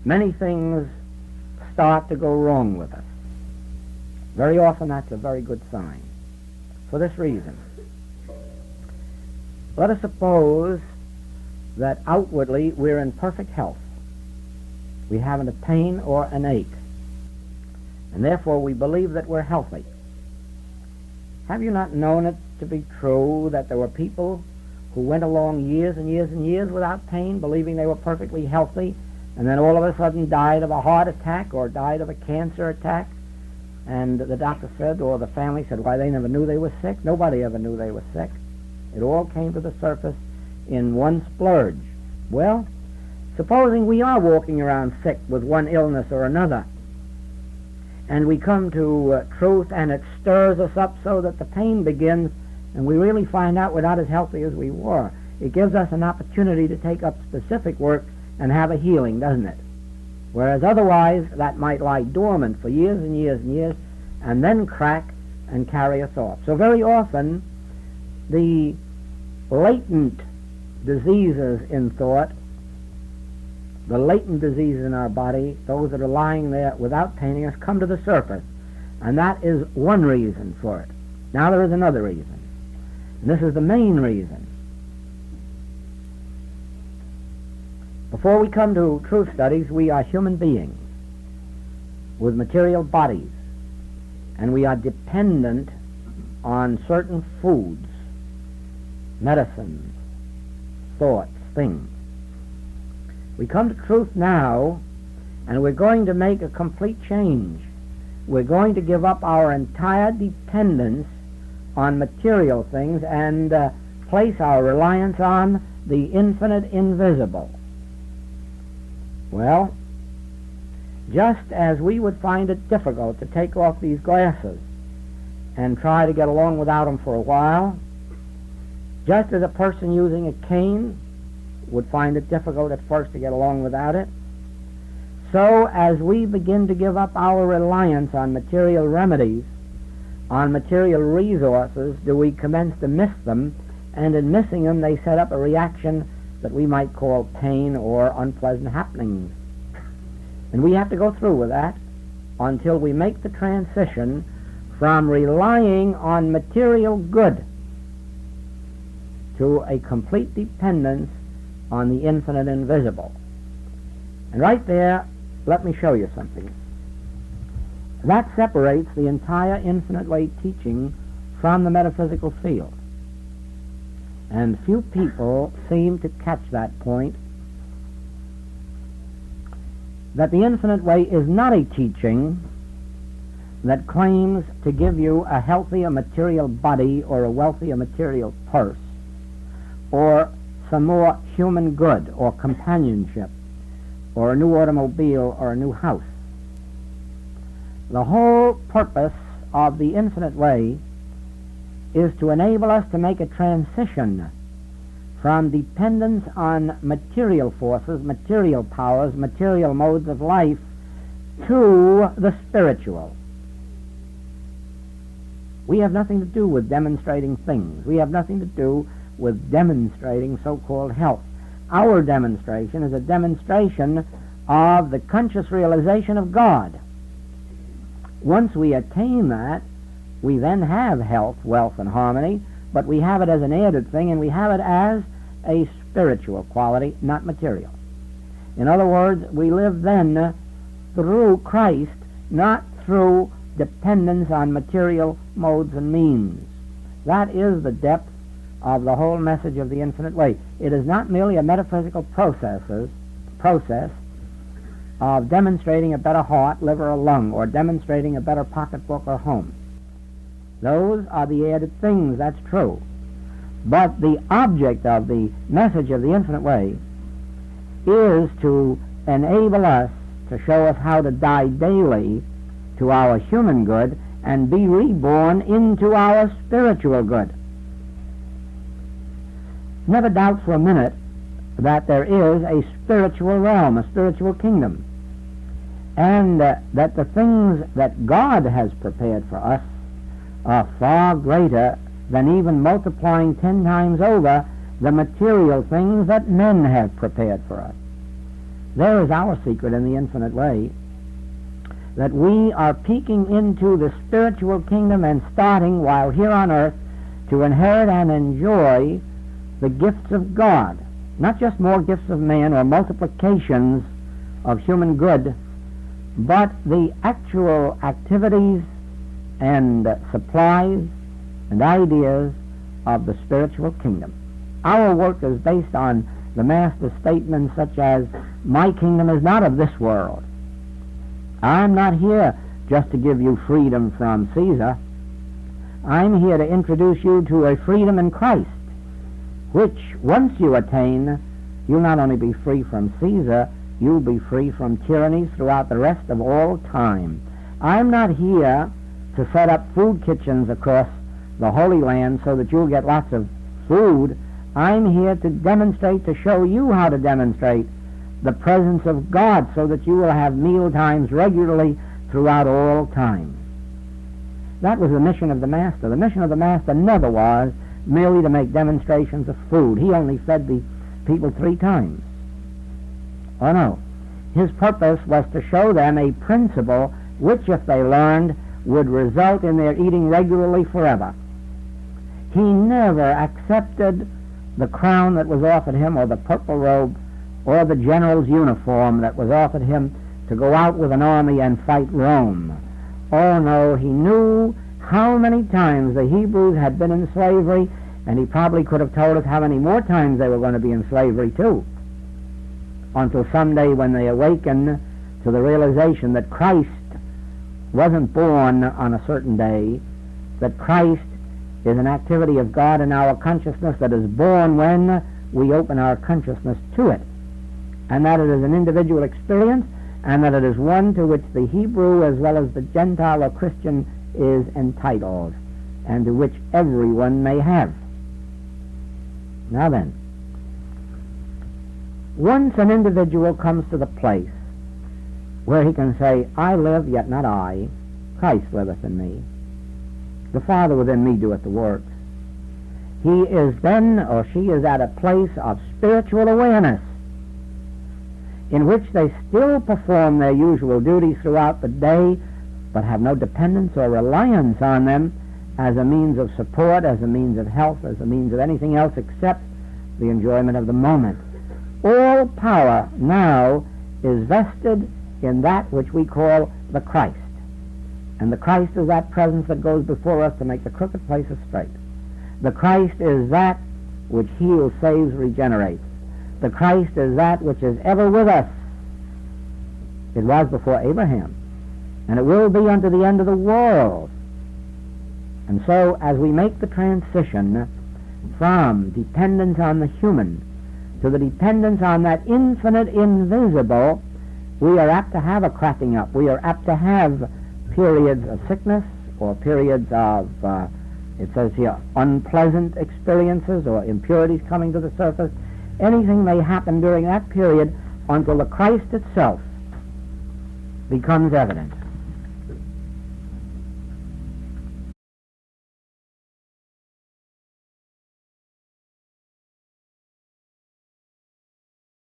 many things start to go wrong with us. Very often that's a very good sign. For this reason, let us suppose that outwardly we're in perfect health. We haven't a pain or an ache, and therefore we believe that we're healthy. Have you not known it to be true that there were people who went along years and years and years without pain, believing they were perfectly healthy, and then all of a sudden died of a heart attack or died of a cancer attack? And the doctor said, or the family said, why, they never knew they were sick. Nobody ever knew they were sick. It all came to the surface in one splurge. Well, supposing we are walking around sick with one illness or another, and we come to truth and it stirs us up so that the pain begins, and we really find out we're not as healthy as we were. It gives us an opportunity to take up specific work and have a healing, doesn't it? Whereas otherwise that might lie dormant for years and years and years and then crack and carry us off. So very often the latent diseases in thought, the latent diseases in our body, those that are lying there without paining us, come to the surface. And that is one reason for it. Now there is another reason. And this is the main reason. Before we come to truth studies, we are human beings with material bodies, and we are dependent on certain foods, medicines, thoughts, things. We come to truth now, and we're going to make a complete change. We're going to give up our entire dependence on material things and place our reliance on the infinite invisible. Well, just as we would find it difficult to take off these glasses and try to get along without them for a while, just as a person using a cane would find it difficult at first to get along without it, so as we begin to give up our reliance on material remedies, on material resources, do we commence to miss them, and in missing them they set up a reaction that we might call pain or unpleasant happenings. And we have to go through with that until we make the transition from relying on material good to a complete dependence on the infinite invisible. And right there, let me show you something. That separates the entire infinite way teaching from the metaphysical field. And few people seem to catch that point, that the infinite way is not a teaching that claims to give you a healthier material body or a wealthier material purse or some more human good or companionship or a new automobile or a new house. The whole purpose of the infinite way is to enable us to make a transition from dependence on material forces, material powers, material modes of life to the spiritual. We have nothing to do with demonstrating things. We have nothing to do with demonstrating so-called health. Our demonstration is a demonstration of the conscious realization of God. Once we attain that, we then have health, wealth, and harmony, but we have it as an added thing, and we have it as a spiritual quality, not material. In other words, we live then through Christ, not through dependence on material modes and means. That is the depth of the whole message of the infinite way. It is not merely a metaphysical process of demonstrating a better heart, liver, or lung, or demonstrating a better pocketbook or home. Those are the added things, that's true. But the object of the message of the infinite way is to enable us, to show us how to die daily to our human good and be reborn into our spiritual good. Never doubt for a minute that there is a spiritual realm, a spiritual kingdom, and that the things that God has prepared for us are far greater than even multiplying 10 times over the material things that men have prepared for us. There is our secret in the infinite way, that we are peeking into the spiritual kingdom and starting while here on earth to inherit and enjoy the gifts of God. Not just more gifts of man or multiplications of human good, but the actual activities and supplies and ideas of the spiritual kingdom. Our work is based on the Master's statements such as, "My kingdom is not of this world." I'm not here just to give you freedom from Caesar. I'm here to introduce you to a freedom in Christ, which, once you attain, you'll not only be free from Caesar, you'll be free from tyrannies throughout the rest of all time. I'm not here to set up food kitchens across the Holy Land so that you'll get lots of food. I'm here to demonstrate, to show you how to demonstrate the presence of God so that you will have meal times regularly throughout all time. That was the mission of the Master. The mission of the Master never was merely to make demonstrations of food. He only fed the people 3 times. Oh no. His purpose was to show them a principle which, if they learned, would result in their eating regularly forever. He never accepted the crown that was offered him, or the purple robe, or the general's uniform that was offered him to go out with an army and fight Rome. Oh no, he knew how many times the Hebrews had been in slavery, and he probably could have told us how many more times they were going to be in slavery too, until someday when they awaken to the realization that Christ wasn't born on a certain day, that Christ is an activity of God in our consciousness that is born when we open our consciousness to it, and that it is an individual experience, and that it is one to which the Hebrew as well as the Gentile or Christian is entitled, and to which everyone may have. Now then, once an individual comes to the place where he can say, "I live, yet not I, Christ liveth in me. The Father within me doeth the works," he is then, or she is, at a place of spiritual awareness in which they still perform their usual duties throughout the day, but have no dependence or reliance on them as a means of support, as a means of health, as a means of anything else except the enjoyment of the moment. All power now is vested in that which we call the Christ. And the Christ is that presence that goes before us to make the crooked places straight. The Christ is that which heals, saves, regenerates. The Christ is that which is ever with us. It was before Abraham, and it will be unto the end of the world. And so, as we make the transition from dependence on the human to the dependence on that infinite invisible, we are apt to have a cracking up. We are apt to have periods of sickness, or periods of, it says here, unpleasant experiences or impurities coming to the surface. Anything may happen during that period until the Christ itself becomes evident.